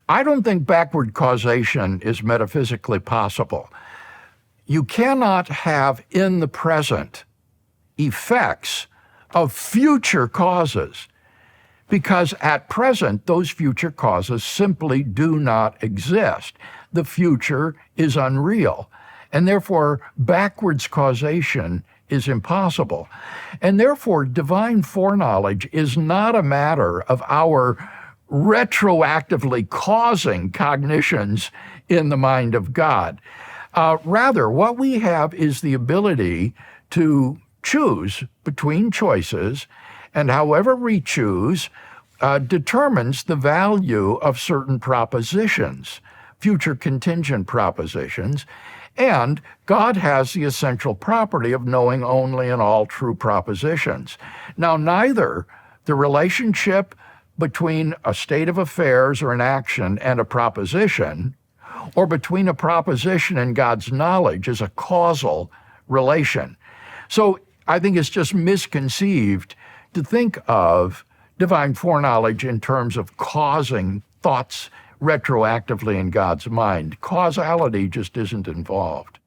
I don't think backward causation is metaphysically possible. You cannot have in the present effects of future causes, because at present those future causes simply do not exist. The future is unreal, and therefore backwards causation is impossible. And therefore divine foreknowledge is not a matter of our retroactively causing cognitions in the mind of God. Rather, what we have is the ability to choose between choices, and however we choose determines the value of certain propositions, future contingent propositions, and God has the essential property of knowing only and all true propositions. Now, neither the relationship between a state of affairs or an action and a proposition, or between a proposition and God's knowledge, is a causal relation. So I think it's just misconceived to think of divine foreknowledge in terms of causing thoughts retroactively in God's mind. Causality just isn't involved.